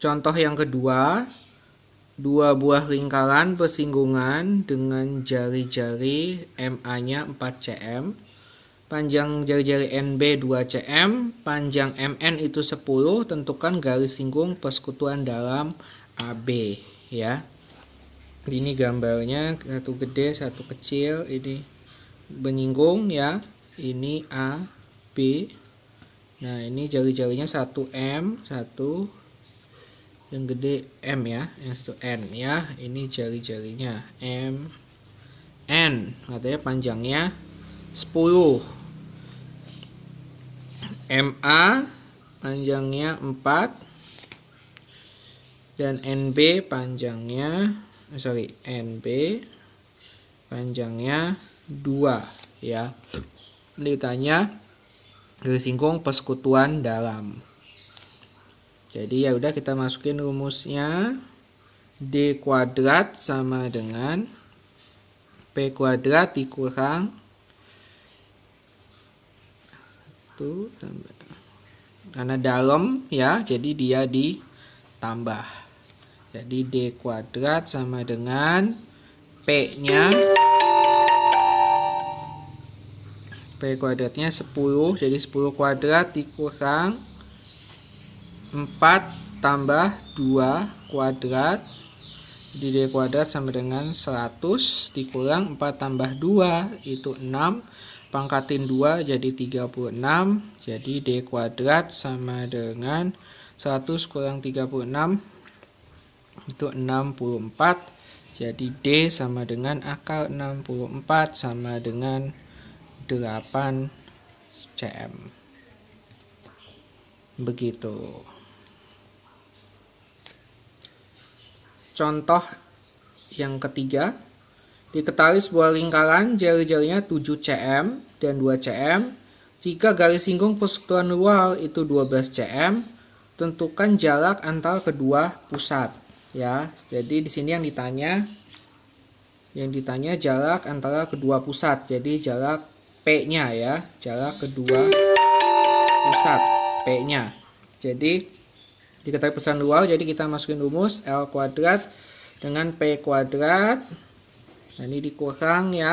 Contoh yang kedua, dua buah lingkaran bersinggungan dengan jari-jari MA-nya 4 cm. Panjang jari-jari NB 2 cm, panjang MN itu 10, tentukan garis singgung persekutuan dalam AB ya. Ini gambarnya, satu gede, satu kecil, ini menyinggung ya. Ini A, B. Nah, ini jari-jarinya 1 M, satu yang gede M ya, yang satu N ya. Ini jari-jarinya M, N, katanya panjangnya 10. MA panjangnya 4 dan NB panjangnya NB panjangnya 2 ya. Ditanya garis singgung persekutuan dalam. Jadi ya udah, kita masukin rumusnya. D kuadrat sama dengan P kuadrat dikurang 1 tambah, karena dalam ya, jadi dia ditambah. Jadi D kuadrat sama dengan P kuadratnya 10, jadi 10 kuadrat dikurang 4 tambah 2 kuadrat, di D kuadrat sama dengan 100 dikurang 4 tambah 2 itu 6, pangkatin 2 jadi 36, jadi D kuadrat sama dengan 100 kurang 36 itu 64, jadi D sama dengan akar 64 sama dengan 8 cm. Begitu. Contoh yang ketiga, diketahui sebuah lingkaran jari-jarinya 7 cm dan 2 cm. Jika garis singgung persekutuan luar itu 12 cm, tentukan jarak antara kedua pusat. Ya, jadi di sini yang ditanya jarak antara kedua pusat. Jadi jarak P-nya ya, jarak kedua pusat P-nya. Jadi diketahui persekutuan luar, jadi kita masukin rumus L kuadrat dengan P kuadrat. Nah, ini dikurang ya.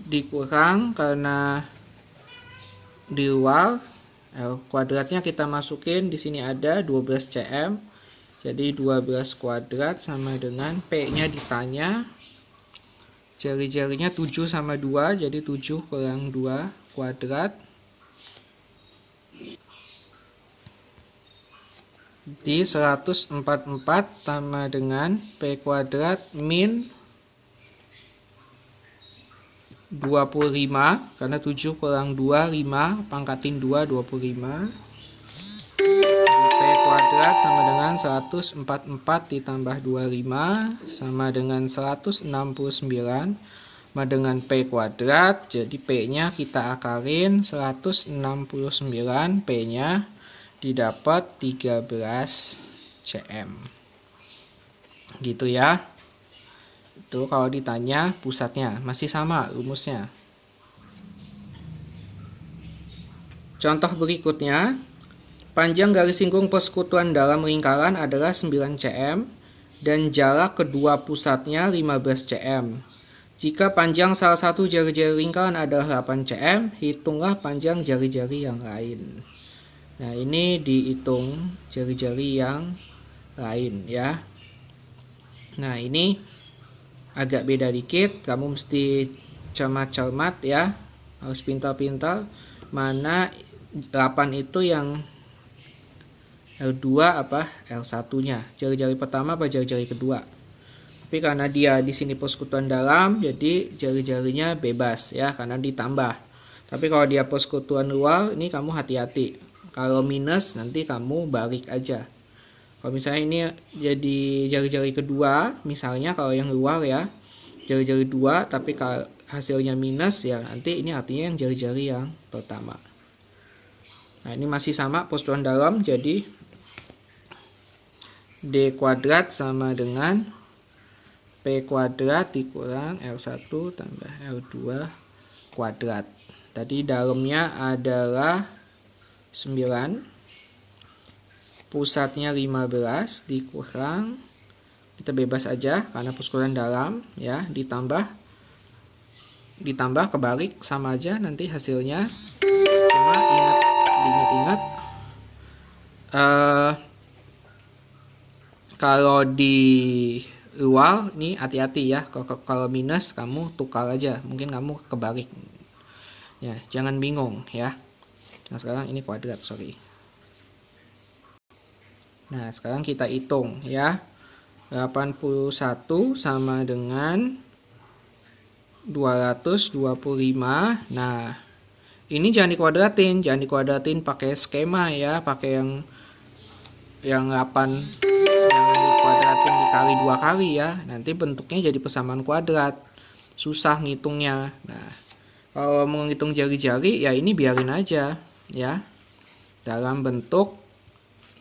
Dikurang karena di luar. L kuadratnya kita masukin, di sini ada 12 cm. Jadi 12 kuadrat sama dengan P-nya ditanya. Jari-jarinya 7 sama 2, jadi 7 kurang 2 kuadrat. Di 144 sama dengan P kuadrat min 25, karena 7 kurang 2 5, pangkatin 2 25. P kuadrat sama dengan 144 ditambah 25 sama dengan 169 sama dengan P kuadrat. Jadi P nya kita akarin 169, P nya didapat 13 cm. Gitu ya. Itu kalau ditanya pusatnya, masih sama rumusnya. Contoh berikutnya, panjang garis singgung persekutuan dalam lingkaran adalah 9 cm dan jarak kedua pusatnya 15 cm. Jika panjang salah satu jari-jari lingkaran adalah 8 cm, hitunglah panjang jari-jari yang lain. Nah, ini dihitung jari-jari yang lain ya. Nah, ini agak beda dikit, kamu mesti cermat-cermat ya, harus pintar-pintar. Mana 8 itu yang L2 apa L1 nya, jari-jari pertama apa jari-jari kedua. Tapi karena dia di sini persekutuan dalam, jadi jari-jarinya bebas ya, karena ditambah. Tapi kalau dia persekutuan luar, ini kamu hati-hati. Kalau minus nanti kamu balik aja. Kalau misalnya ini jadi jari-jari kedua, misalnya kalau yang luar ya, jari-jari 2, tapi kalau hasilnya minus ya, nanti ini artinya yang jari-jari yang pertama. Nah, ini masih sama persekutuan dalam, jadi D kuadrat sama dengan P kuadrat dikurang L1 tambah L2 kuadrat. Tadi dalamnya adalah Pusatnya 15 dikurang, kita bebas aja karena pukulan dalam ya, ditambah kebalik sama aja nanti hasilnya. Cuma diingat kalau di luar ini hati-hati ya, kalau minus kamu tukar aja, mungkin kamu kebalik ya, jangan bingung ya. Nah sekarang ini kuadrat, sorry. Nah sekarang kita hitung ya, 81 sama dengan 225. Nah ini jangan dikuadratin pakai skema ya, pakai yang 8 jangan dikuadratin dikali 2 kali ya, nanti bentuknya jadi persamaan kuadrat, susah ngitungnya. Nah kalau mau ngitung jari-jari ya ini biarin aja ya, dalam bentuk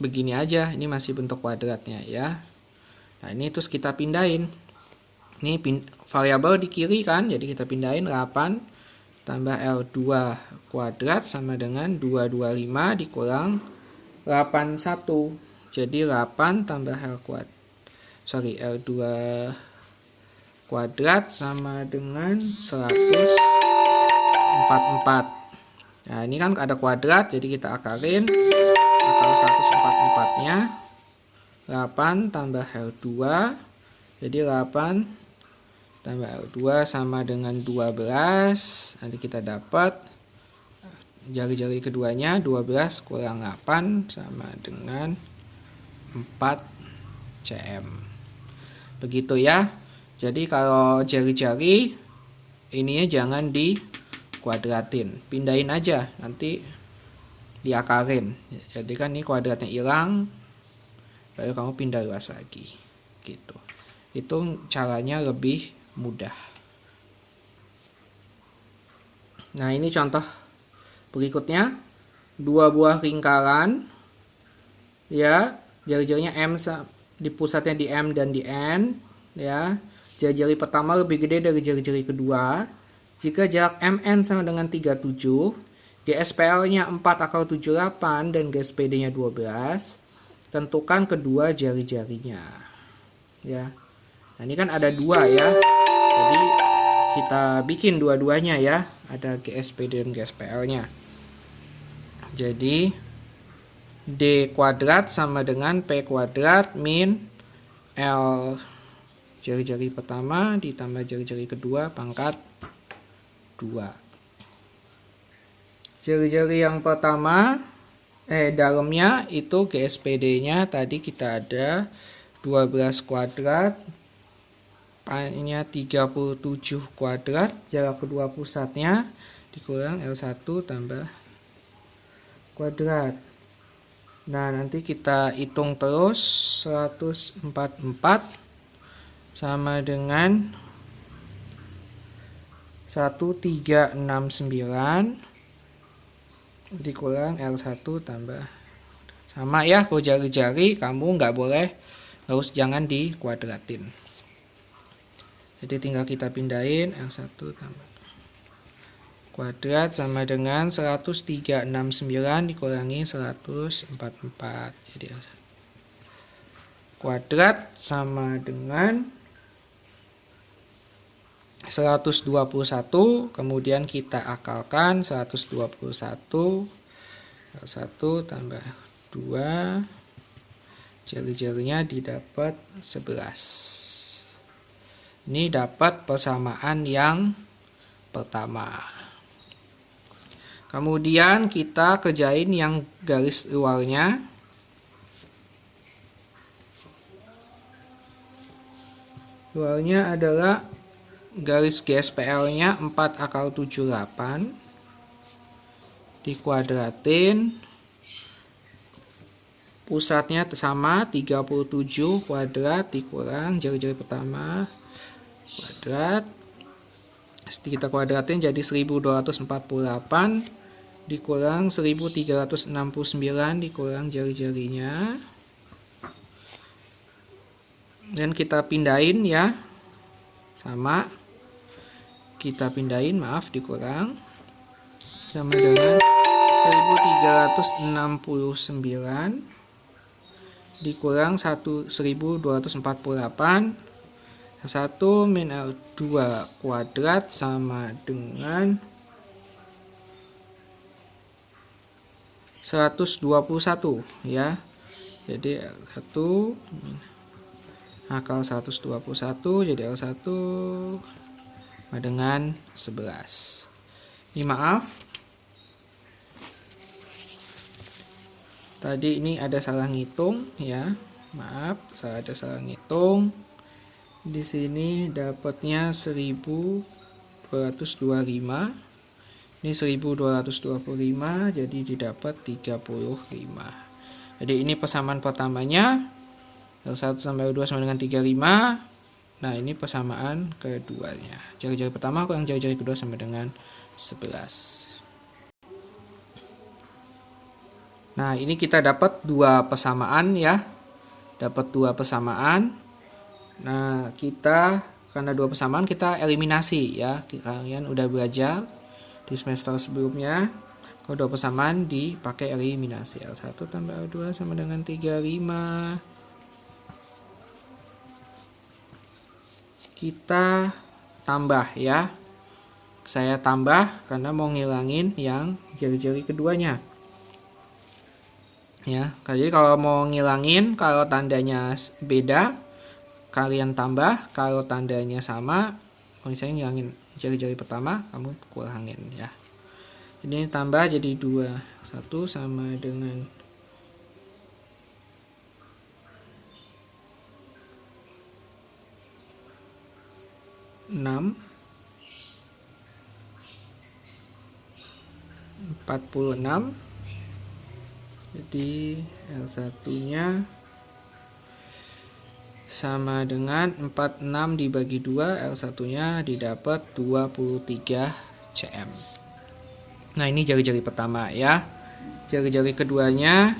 begini aja, ini masih bentuk kuadratnya ya. Nah ini terus kita pindahin, ini variabel di kiri kan, jadi kita pindahin 8 tambah L2 kuadrat sama dengan 225 dikurang 81, jadi 8 tambah L2 kuadrat sama dengan 144. Nah ini kan ada kuadrat, jadi kita akalin, akal 144-nya 8 tambah L2, jadi 8 tambah L2 sama dengan 12. Nanti kita dapat jari-jari keduanya, 12 kurang 8 sama dengan 4 cm. Begitu ya. Jadi kalau jari-jari ininya jangan dikuadratin, pindahin aja, nanti diakalin. Jadi kan ini kuadratnya hilang, baru kamu pindah luas lagi gitu. Itu caranya lebih mudah. Nah ini contoh berikutnya, 2 buah lingkaran ya, jari-jarinya M, di pusatnya di M dan di N ya. Jari-jari pertama lebih gede dari jari-jari kedua. Jika jarak MN sama dengan 37, GSPL-nya 4/78 dan GSPD-nya 12, tentukan kedua jari-jarinya ya. Nah ini kan ada 2 ya, jadi kita bikin dua-duanya ya, ada GSPD dan GSPL-nya. Jadi D kuadrat sama dengan P kuadrat min L jari-jari pertama ditambah jari-jari kedua pangkat 2. Jari-jari yang pertama dalamnya itu GSPD-nya tadi kita ada 12 kuadrat, P-nya 37 kuadrat, jarak kedua pusatnya dikurang L1 tambah kuadrat. Nah nanti kita hitung terus, 144 sama dengan 1369 dikurang L1 tambah, sama ya, kalau jari-jari kamu jangan dikuadratin. Jadi tinggal kita pindahin, L1 tambah kuadrat sama dengan 1369 dikurangi 144, jadi kuadrat sama dengan 121, kemudian kita akalkan 121 L1 tambah 2, jari-jarinya didapat 11. Ini dapat persamaan yang pertama. Kemudian kita kerjain yang garis luarnya. Luarnya adalah garis GSPL-nya 4/78 dikuadratin, pusatnya sama 37 kuadrat dikurang jari-jari pertama kuadrat, kita kuadratin jadi 1248 dikurang 1369 dikurang jari-jarinya, dan kita pindahin ya, sama kita pindahin, maaf, dikurang sama dengan 269 dikurang 1248. R1 min R2 kuadrat sama dengan 121 ya. Jadi R1 akal 121, jadi R1 sama dengan 11. Ini maaf, tadi ini ada salah ngitung ya. Maaf, saya ada salah ngitung. Di sini dapatnya 1225. Ini 1225, jadi didapat 35. Jadi ini persamaan pertamanya. R1 tambah R2 sama dengan 35. Nah, ini persamaan keduanya. Jari-jari pertama kurang jari-jari kedua sama dengan 11. Nah, ini kita dapat dua persamaan ya. Dapat dua persamaan. Nah, karena dua persamaan kita eliminasi ya. Kalian udah belajar di semester sebelumnya. Kalau dua persamaan dipakai eliminasi. R1 tambah R2 sama dengan 35. Kita tambah ya. Saya tambah karena mau ngilangin yang jari-jari keduanya. Ya, jadi kalau mau ngilangin, kalau tandanya beda, kalian tambah. Kalau tandanya sama, misalnya ngilangin jari-jari pertama, kamu kurangin ya. Jadi ini tambah jadi 2. 1 sama dengan 6, 46. Jadi L1-nya sama dengan 46 dibagi 2, L1-nya didapat 23 cm. Nah, ini jari-jari pertama ya. Jari-jari keduanya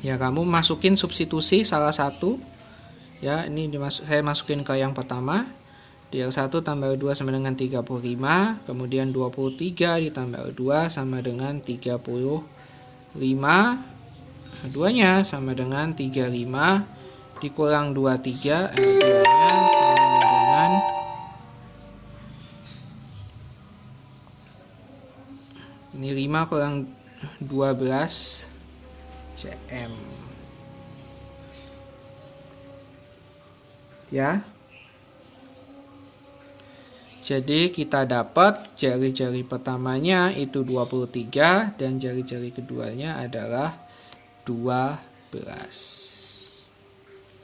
ya kamu masukin substitusi salah satu. Ya, ini saya masukin ke yang pertama. Di R1 tambah R2 sama dengan 35, kemudian 23 ditambah R2 sama dengan 35. Keduanya sama dengan 35 dikurang 23, R2-nya sama dengan ini 5 kurang 12 cm. Ya. Jadi kita dapat jari-jari pertamanya itu 23 dan jari-jari keduanya adalah 12.